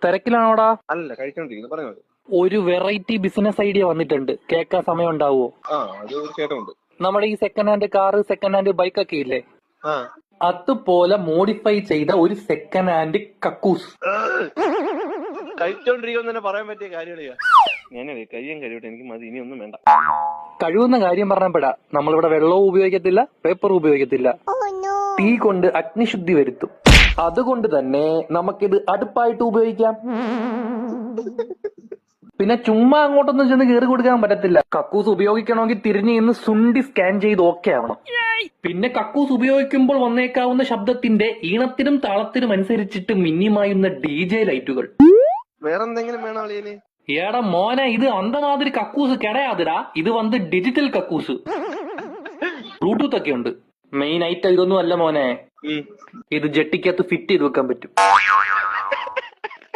തിരക്കിലാണോടാ? അല്ല, കഴിച്ചോണ്ടിരിക്കുന്നു, പറഞ്ഞോ. ഒരു വെറൈറ്റി ബിസിനസ് ഐഡിയ വന്നിട്ടുണ്ട്, കേൾക്കാൻ സമയം ഉണ്ടാവുമോ? അത് തീർച്ചയായിട്ടും ഉണ്ട്. നമ്മുടെ ഈ second hand car, second hand bike ഒക്കെ ഇല്ലേ, അതുപോലെ മോഡിഫൈ ചെയ്ത ഒരു സെക്കൻഡ് ഹാൻഡ് കക്കൂസ്. കഴിച്ചോണ്ടിരിക്കുമെന്ന് തന്നെ പറയാൻ പറ്റിയ കാര്യമില്ല. ഞാനേ കയ്യും കഴിയട്ടെ, എനിക്ക് മതി, ഇനി ഒന്നും വേണ്ട. കഴിവുന്ന കാര്യം പറഞ്ഞപ്പെടാ, നമ്മളിവിടെ വെള്ളവും ഉപയോഗിക്കത്തില്ല, പേപ്പറും ഉപയോഗിക്കത്തില്ല, തീ കൊണ്ട് അഗ്നിശുദ്ധി വരുത്തും. അതുകൊണ്ട് തന്നെ നമുക്കിത് അടുപ്പായിട്ട് ഉപയോഗിക്കാം. പിന്നെ ചുമ്മാ അങ്ങോട്ടൊന്നും ചെന്ന് കയറി കൊടുക്കാൻ പറ്റത്തില്ല. കക്കൂസ് ഉപയോഗിക്കണമെങ്കിൽ തിരിഞ്ഞു നിന്ന് സുണ്ടി സ്കാൻ ചെയ്ത് ഓക്കെ ആവണം. പിന്നെ കക്കൂസ് ഉപയോഗിക്കുമ്പോൾ വന്നേക്കാവുന്ന ശബ്ദത്തിന്റെ ഈണത്തിനും താളത്തിനും അനുസരിച്ചിട്ട് മിന്നിമായുന്ന DJ ലൈറ്റുകൾ. വേറെന്തെങ്കിലും വേണോ അളിയന്? ഏടാ മോനെ, ഇത് അന്തമാതിരി കക്കൂസ് കിടയാതിടാ, ഇത് വന്ന് ഡിജിറ്റൽ കക്കൂസ്. ബ്ലൂടൂത്ത് ഒക്കെ ഉണ്ട്. മെയിൻ ഐറ്റം ഇതൊന്നും അല്ല മോനെ, ഇത് ജെട്ടിക്കകത്ത് ഫിറ്റ് ചെയ്ത് വെക്കാൻ പറ്റും.